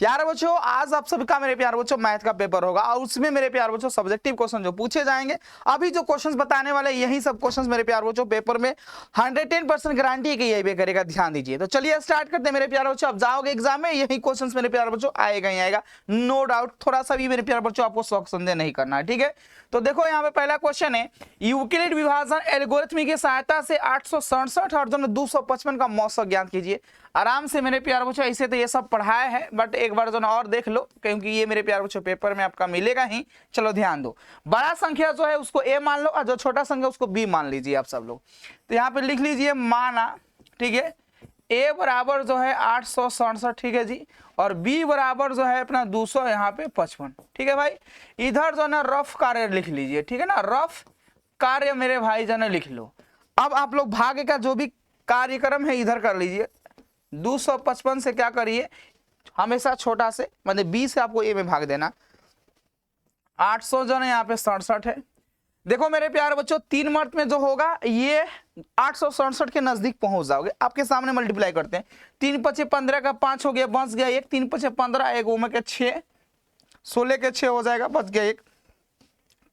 प्यारे बच्चों आज आप सबका मेरे प्यारे बच्चों मैथ का पेपर होगा और उसमें मेरे प्यारे बच्चों सब्जेक्टिव क्वेश्चन जो पूछे जाएंगे, अभी जो क्वेश्चंस बताने वाले यही सब क्वेश्चंस मेरे प्यारे बच्चों पेपर में 110% गारंटी की यही करेगा, ध्यान दीजिए। तो चलिए स्टार्ट करते हैं मेरे प्यारे बच्चों। अब जाओगे एग्जाम में यही क्वेश्चंस मेरे प्यारे बच्चों आएगा ही आएगा, नो डाउट। थोड़ा सा भी मेरे प्यारे बच्चों आपको शौक संदेह नहीं करना है, ठीक है। तो देखो यहाँ पे पहला क्वेश्चन है, यूक्लिड विभाजन एल्गोरिथ्म की सहायता से 867 और 255 का मौसम ज्ञात कीजिए। आराम से मेरे प्यारे बच्चों, ऐसे तो ये सब पढ़ाया है बट एक बार जो और देख लो, क्योंकि ये मेरे प्यारे बच्चों पेपर में आपका मिलेगा ही। चलो ध्यान दो, बड़ा संख्या जो है उसको ए मान लो और जो छोटा संख्या उसको बी मान लीजिए आप सब लोग। तो यहाँ पे लिख लीजिए माना, ठीक है, ए बराबर जो है 867, ठीक है जी, और बी बराबर जो है अपना 200 यहाँ पे 55, ठीक है भाई। इधर जो है ना रफ कार्य लिख लीजिए, ठीक है ना, रफ कार्य मेरे भाई जो है लिख लो। अब आप लोग भाग्य का जो भी कार्यक्रम है इधर कर लीजिए। 255 से क्या करिए, हमेशा छोटा से मतलब 20 से आपको ए में भाग देना। 800 जो है यहाँ पे 67 है। देखो मेरे प्यारे बच्चों, 3 मर्त में जो होगा ये 867 के नजदीक पहुंच जाओगे। आपके सामने मल्टीप्लाई करते हैं, 3 पचे 15 का 5 हो गया, बच गया 1, 3 पचे 15, 1 में के 6, 16 के 6 हो जाएगा, बच गया 1,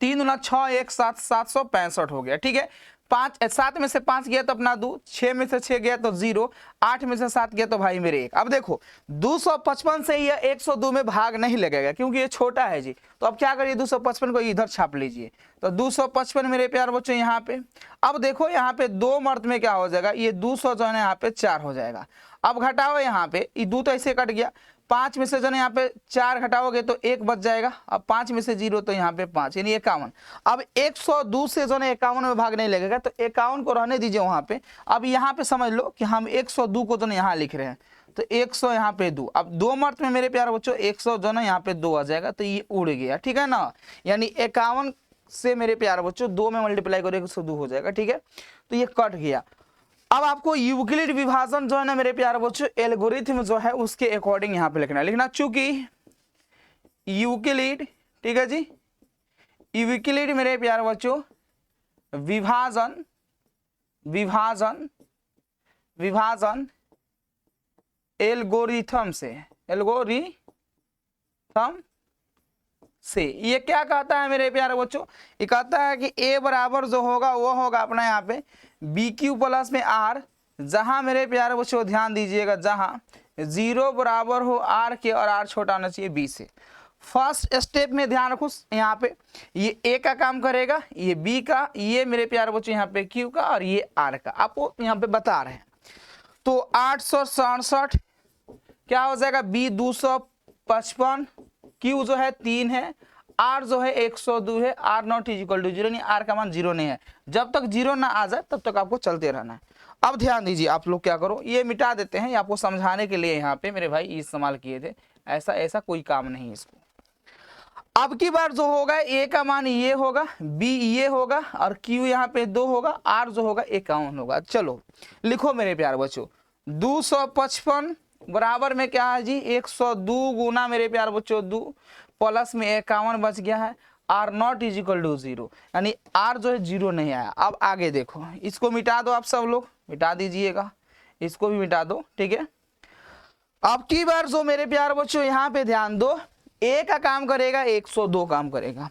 3 गुना 6 1 7, 765 हो गया, ठीक है। 7 में से 5 गया तो अपना 2, 6 में से 6 गया तो 0, 8 में से 7 गया तो भाई मेरे 1। अब देखो 255 से ये 102 में भाग नहीं लगेगा क्योंकि ये छोटा है जी। तो अब क्या करिए, 255 को इधर छाप लीजिए। तो 255 मेरे प्यार बच्चों यहाँ पे। अब देखो यहाँ पे 2 मर्द में क्या हो जाएगा, ये 200 जो है यहाँ पे 4 हो जाएगा। अब घटाओ यहाँ पे, ये 2 तो ऐसे कट गया, 5 में से जो है यहाँ पे 4 घटाओगे तो 1 बच जाएगा। अब 5 में से 0 तो यहाँ पे 5 यानी 51। अब 102 से जो है 51 में भाग नहीं लगेगा तो 51 को रहने दीजिए वहां पे। अब यहाँ पे समझ लो कि हम 102 को जो यहाँ लिख रहे हैं तो 100 यहाँ पे 2। अब 2 मर्त में मेरे प्यारे बच्चों 100 जो ना यहाँ पे 2 आ जाएगा तो ये उड़ गया, ठीक है ना। यानी 51 से मेरे प्यारे बच्चों 2 में मल्टीप्लाई करोगे 102 हो जाएगा, ठीक है। तो ये कट गया। अब आपको यूक्लिड विभाजन जो है ना मेरे प्यारे बच्चों एल्गोरिथम जो है उसके अकॉर्डिंग यहाँ पे लिखना चूंकि यूक्लिड, ठीक है जी, यूक्लिड मेरे प्यारे बच्चों विभाजन विभाजन विभाजन एल्गोरिथम से ये क्या कहता है मेरे प्यारे बच्चों, ये कहता है कि ए बराबर जो होगा वो होगा अपना यहाँ पे बी क्यू प्लस में आर, जहां मेरे प्यारे बच्चों ध्यान दीजिएगा जहां 0 बराबर हो आर के और आर छोटा होना चाहिए बी से। फर्स्ट स्टेप में ध्यान रखो, यहाँ पे ये ए का काम करेगा, ये बी का, ये मेरे प्यारे बच्चों यहाँ पे क्यू का और ये आर का, आपको यहाँ पे बता रहे हैं। तो 867 क्या हो जाएगा, बी 255, क्यू जो है 3 है, आर जो है 102 है, R not is equal to 0, नहीं आर का मान 0 नहीं है। जब तक 0 ना आ जाए तब तक आपको चलते रहना है। अब ध्यान दीजिए, आप लोग क्या करो, ये मिटा देते हैं, आपको समझाने के लिए यहाँ पे मेरे भाई इस्तेमाल किए थे, ऐसा कोई काम नहीं है इसको। अब की बार जो होगा ए का मान ये होगा, बी ये होगा और क्यू यहाँ पे 2 होगा, आर जो होगा 51 होगा। चलो लिखो मेरे प्यारे बच्चों, 255 बराबर में क्या है जी 102 गुना मेरे प्यार बच्चों 2 प्लस में 51 बच गया है, R not is equal to 0, यानी आर जो है 0 नहीं आया। अब आगे देखो, इसको मिटा दो, आप सब लोग मिटा दीजिएगा, इसको भी मिटा दो, ठीक है। अब की बार जो मेरे प्यार बच्चों यहाँ पे ध्यान दो, ए का काम करेगा 102 काम करेगा,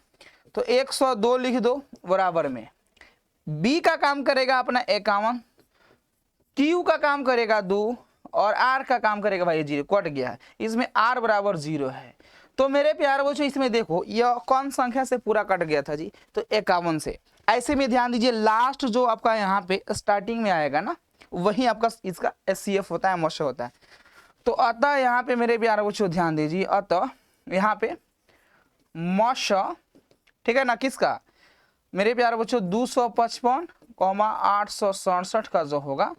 तो 102 लिख दो बराबर में, बी का काम करेगा अपना 51, क्यू का काम करेगा 2 और आर का काम करेगा भाई 0, कट गया है, इसमें आर बराबर 0 है। तो मेरे प्यारे बच्चों इसमें देखो यह कौन संख्या से पूरा कट गया था जी, तो 51 से। ऐसे में ध्यान दीजिए लास्ट जो आपका यहाँ पे स्टार्टिंग में आएगा ना वही आपका इसका SCF होता है, मश होता है। तो अतः यहाँ पे मेरे प्यारे बच्चों ध्यान दीजिए, अतः यहाँ पे मश, ठीक है ना, किसका मेरे प्यारे बच्चों 255, 867 का जो होगा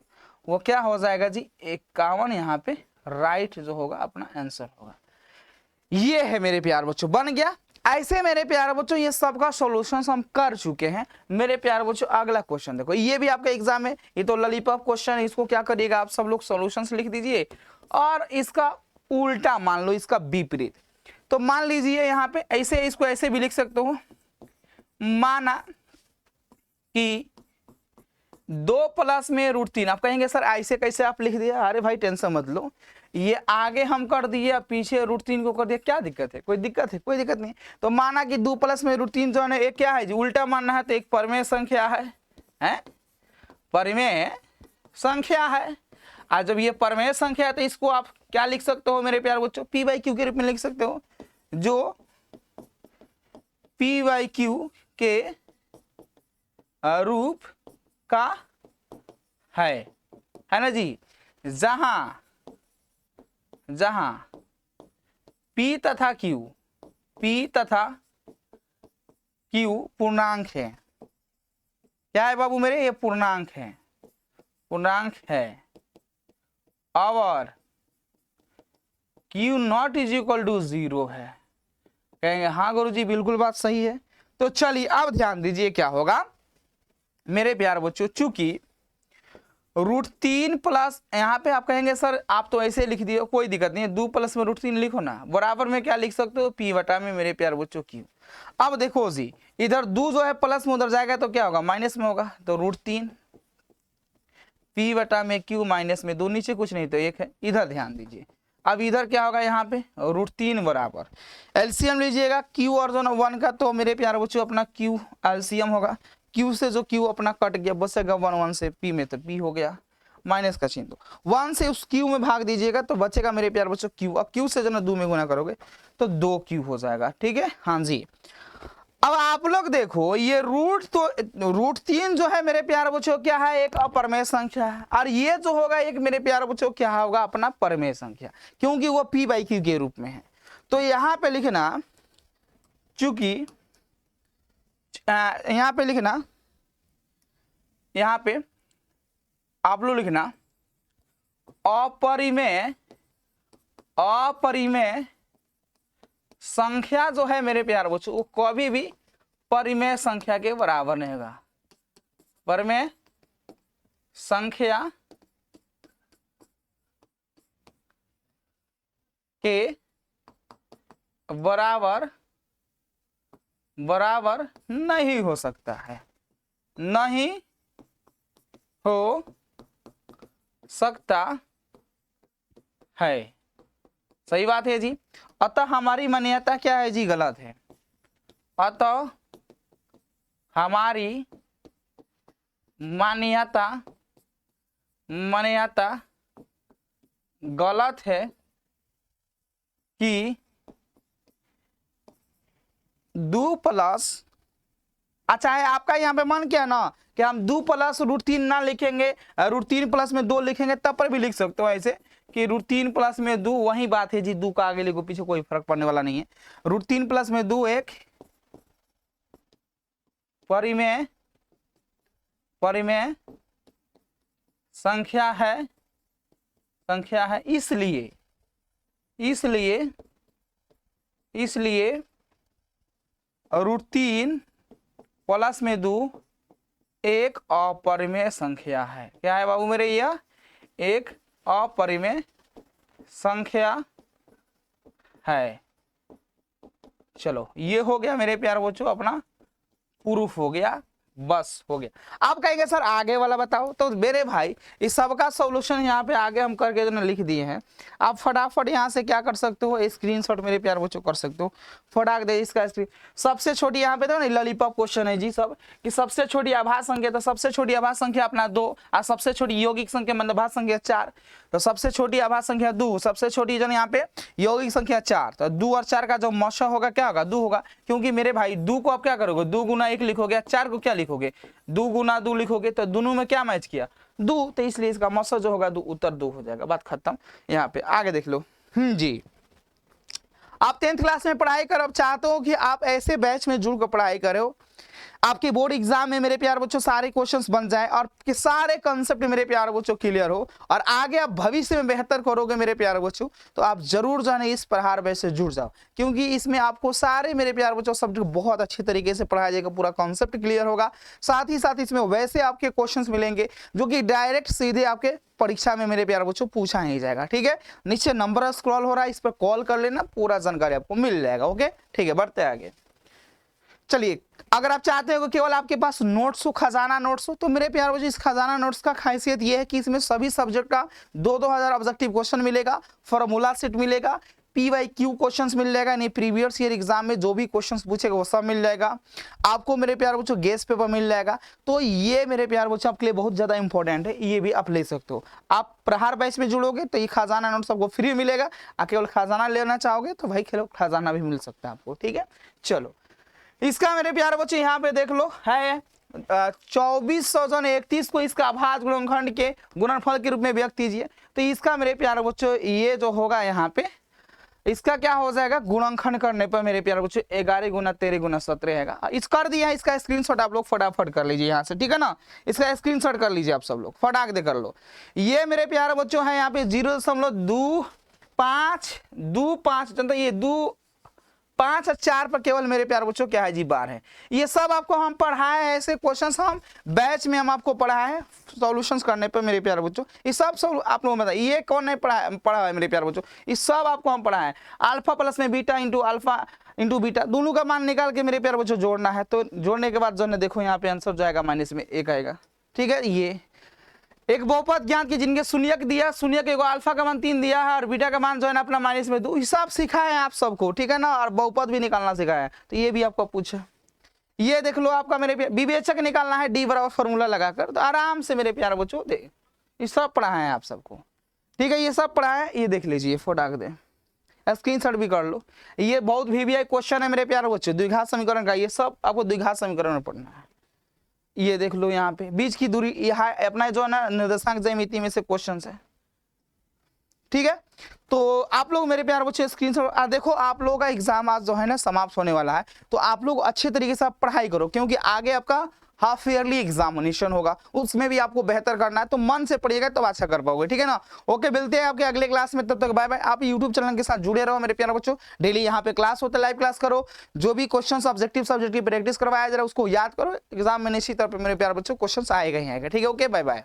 वो क्या हो जाएगा जी 51, यहाँ पे राइट जो होगा अपना आंसर होगा। ये है मेरे प्यार बच्चों, बन गया। ऐसे मेरे प्यारे बच्चों ये सबका सॉल्यूशन हम कर चुके हैं। मेरे प्यारे बच्चों अगला क्वेश्चन देखो, ये भी आपका एग्जाम में, ये तो लॉलीपॉप क्वेश्चन है, इसको क्या करिएगा आप सब लोग सॉल्यूशंस लिख दीजिए और इसका उल्टा मान लो, इसका विपरीत। तो मान लीजिए यहाँ पे ऐसे, इसको ऐसे भी लिख सकते हो, माना कि 2 प्लस में √3, आप कहेंगे सर ऐसे कैसे आप लिख दिया, अरे भाई टेंशन मत लो, ये आगे हम कर दिए, पीछे √3 को कर दिया, क्या दिक्कत है? कोई दिक्कत है? कोई दिक्कत नहीं। तो माना कि 2 प्लस में √3 जो है ना, एक क्या है जी, उल्टा मानना है तो एक परिमेय संख्या है, परिमेय संख्या है। और जब ये परिमेय संख्या है तो इसको आप क्या लिख सकते हो मेरे प्यारे बच्चों? p/q के रूप में लिख सकते हो, जो p/q के रूप का है ना जी। जहां p तथा q पूर्णांक है। क्या है बाबू मेरे? ये पूर्णांक है और q not is equal to 0 है। कहेंगे हाँ गुरुजी बिल्कुल बात सही है। तो चलिए अब ध्यान दीजिए क्या होगा मेरे प्यारे बच्चों, चूंकि √3 प्लस, यहाँ पे आप कहेंगे सर आप तो ऐसे लिख दिए, कोई दिक्कत नहीं है, 2 प्लस में √3 लिखो ना, बराबर में क्या लिख सकते हो? p बटा में मेरे प्यारे बच्चों q। अब देखो जी, इधर 2 जो है प्लस में उधर जाएगा तो क्या होगा? माइनस में होगा, तो √3 p बटा में q माइनस में 2, नीचे कुछ नहीं तो 1 है। इधर ध्यान दीजिए, अब इधर क्या होगा? यहाँ पे √3 बराबर एलसीएम लीजिएगा q और जो 1 का, तो मेरे प्यारे बच्चों अपना q एलसीएम होगा, q से जो q अपना कट गया, बचेगा 1 से p में, तो p हो गया, माइनस का चिन्ह, 1 से उस q में भाग दीजिएगा तो बचेगा मेरे प्यारे बच्चों q। अब q से जो ना 2 में गुना करोगे तो 2q हो जाएगा, ठीक है। हाँ जी, अब आप लोग देखो ये √3 जो है मेरे प्यारे बच्चों क्या है? एक अपरिमेय संख्या है, और ये जो होगा एक मेरे प्यारे बच्चों क्या होगा? अपना परिमेय संख्या, क्योंकि वो p/q के रूप में है। तो यहाँ पे लिखना, चूंकि यहाँ पे आप लोग लिखना अपरिमेय संख्या जो है मेरे प्यारे बच्चों, वो कभी भी परिमेय संख्या के बराबर नहीं होगा। परिमेय संख्या के बराबर नहीं हो सकता है, नहीं हो सकता है। सही बात है जी। अतः हमारी मान्यता क्या है जी? गलत है। अतः हमारी मान्यता गलत है कि 2 प्लस, अच्छा है आपका यहाँ पे मन क्या है ना कि हम 2 प्लस √3 ना लिखेंगे, √3 प्लस में 2 लिखेंगे, तब पर भी लिख सकते हो ऐसे कि √3 प्लस में 2, वही बात है जी, 2 का आगे लिखो पीछे कोई फर्क पड़ने वाला नहीं है। √3 प्लस में 2 एक परिमेय संख्या है, इसलिए √3 प्लस में 2 एक अपरिमेय संख्या है। क्या है बाबू मेरे? यह एक अपरिमेय संख्या है। चलो ये हो गया मेरे प्यारे बच्चों, अपना प्रूफ हो गया, बस हो गया। आप कहेंगे सर आगे वाला बताओ, तो मेरे भाई इस सबका सॉल्यूशन यहाँ पे आगे हम करके जो लिख दिए हैं। आप फटाफट यहाँ से क्या कर सकते हो? स्क्रीनशॉट मेरे प्यार बच्चों कर सकते हो, फटाक दे इसका स्क्रीन। सबसे छोटी यहाँ पे तो ना लॉलीपॉप क्वेश्चन है जी सब, कि सबसे छोटी आभास संख्या, तो सबसे छोटी आभास संख्या अपना 2, और सबसे छोटी यौगिक संख्या मतलब आभास संख्या 4, तो सबसे छोटी आभास संख्या 2, सबसे छोटी जो यहाँ पे यौगिक संख्या 4, तो 2 और 4 का जो मशा होगा क्या होगा? 2 होगा, क्योंकि मेरे भाई 2 को आप क्या करोगे? 2 गुना 1 लिखोगे, 4 को क्या लिखोगे? 2 गुना 2 लिखोगे, तो दोनों में क्या मैच किया? 2, तो इसलिए इसका मशा जो होगा 2, उत्तर 2 हो जाएगा, बात खत्म। यहाँ पे आगे देख लो। जी, आप 10th क्लास में पढ़ाई करो, अब चाहते हो कि आप ऐसे बैच में जुड़ कर पढ़ाई करो, आपके बोर्ड एग्जाम में मेरे प्यारे बच्चों सारे क्वेश्चंस बन जाए और कि सारे कंसेप्ट मेरे प्यारे बच्चों क्लियर हो, और आगे आप भविष्य में बेहतर करोगे मेरे प्यारे बच्चों, तो आप जरूर जाने इस प्रहार बैच से जुड़ जाओ, क्योंकि इसमें आपको सारे मेरे प्यारे बच्चों सब्जेक्ट बहुत अच्छे तरीके से पढ़ाया जाएगा, पूरा कॉन्सेप्ट क्लियर होगा। साथ ही साथ इसमें वैसे आपके क्वेश्चन मिलेंगे जो कि डायरेक्ट सीधे आपके परीक्षा में मेरे प्यारे बच्चों पूछा ही जाएगा। ठीक है, नीचे नंबर स्क्रॉल हो रहा है, इस पर कॉल कर लेना, पूरा जानकारी आपको मिल जाएगा। ओके, ठीक है, बढ़ते आगे। चलिए, अगर आप चाहते हो कि केवल आपके पास नोट्स हो, खजाना नोट्स हो, तो मेरे प्यारे बच्चों इस खजाना नोट्स का खासियत ये है कि इसमें सभी सब्जेक्ट का 2-2000 ऑब्जेक्टिव क्वेश्चन मिलेगा, फॉर्मूला सेट मिलेगा, PYQ क्वेश्चंस मिल जाएगा, यानी प्रीवियस ईयर एग्जाम में जो भी क्वेश्चंस पूछेगा वो सब मिल जाएगा आपको मेरे प्यारे बच्चों, गेस्ट पेपर मिल जाएगा। तो ये मेरे प्यारे बच्चों आपके लिए बहुत ज़्यादा इंपॉर्टेंट है, ये भी आप ले सकते हो। आप प्रहार बैच में जुड़ोगे तो ये खजाना नोट्स आपको फ्री मिलेगा, केवल खजाना लेना चाहोगे तो भाई खेलो खजाना भी मिल सकता है आपको, ठीक है। चलो, इसका मेरे प्यारे बच्चे यहाँ पे देख लो है 2431 को इसका अभाज्य गुणनखंड के गुणनफल के रूप में व्यक्त कीजिए। तो इसका मेरे प्यारे बच्चों ये जो होगा यहाँ पे इसका क्या हो जाएगा, गुणनखंड करने पर मेरे प्यारे बच्चों 11 गुना 13 गुना 17 है। इस कर दिया है, इसका स्क्रीनशॉट आप लोग फटाफट कर लीजिए यहाँ से, ठीक है ना। इसका स्क्रीनशॉट कर लीजिए आप सब लोग, फटाक दे कर लो। ये मेरे प्यारे बच्चों है यहाँ पे 0.2525 जनता, ये 2 5 और 4 पर केवल मेरे प्यारे बच्चों क्या है जी बार है। ये सब आपको हम पढ़ाए हैं, ऐसे क्वेश्चंस हम बैच में हम आपको पढ़ाए हैं सॉल्यूशंस करने पे मेरे प्यारे बच्चों। ये सब आप लोगों को बताइए, ये कौन नहीं पढ़ा है मेरे प्यारे बच्चों, ये सब आपको हम पढ़ाए हैं। अल्फा प्लस में beta into alpha into beta, दोनों का मान निकाल के मेरे प्यारे बच्चों जोड़ना है। तो जोड़ने के बाद जो है देखो यहाँ पे आंसर जाएगा -1 आएगा, ठीक है। ये एक बहुपद ज्ञात की जिनके शून्यक दिया, शून्यक एगो अल्फा का मान 3 दिया है और बीटा का मान जो है ना अपना -2, हिसाब सिखाए हैं आप सबको, ठीक है ना। और बहुपद भी निकालना सिखाया है, तो ये भी आपको पूछा। ये देख लो आपका मेरे विवेचक निकालना है, D बराबर फॉर्मूला लगाकर, तो आराम से मेरे प्यारे बच्चों दे, ये सब पढ़ा है आप सबको, ठीक है। ये सब पढ़ा है, ये देख लीजिए, फोटाक दे, स्क्रीनशॉट भी कर लो। ये बहुत VVI क्वेश्चन है मेरे प्यारे बच्चों, द्विघात समीकरण का, ये सब आपको द्विघात समीकरण में पढ़ना है। ये देख लो यहाँ पे बीच की दूरी, यहाँ अपना जो है ना निर्देशांक ज्यामिति में से क्वेश्चन है, ठीक है। तो आप लोग मेरे प्यारे बच्चे स्क्रीनशॉट देखो, आप लोगों का एग्जाम आज जो है ना समाप्त होने वाला है, तो आप लोग अच्छे तरीके से आप पढ़ाई करो, क्योंकि आगे आपका हाफ ईयरली एग्जामिनेशन होगा, उसमें भी आपको बेहतर करना है। तो मन से पढ़िएगा तब अच्छा कर पाओगे, ठीक है ना। ओके, मिलते हैं आपके अगले क्लास में, तब तक बाय बाय। आप यूट्यूब चैनल के साथ जुड़े रहो मेरे प्यारे बच्चों, डेली यहाँ पे क्लास होता है, लाइव क्लास करो, जो भी क्वेश्चन ऑब्जेक्टिव सब्जेक्ट की प्रैक्टिस करवाया जरा उसको याद करो, एग्जाम में निश्चित तौर पर मेरे प्यारे बच्चों क्वेश्चन आएगा ही आएगा, ठीक है। Okay, bye bye.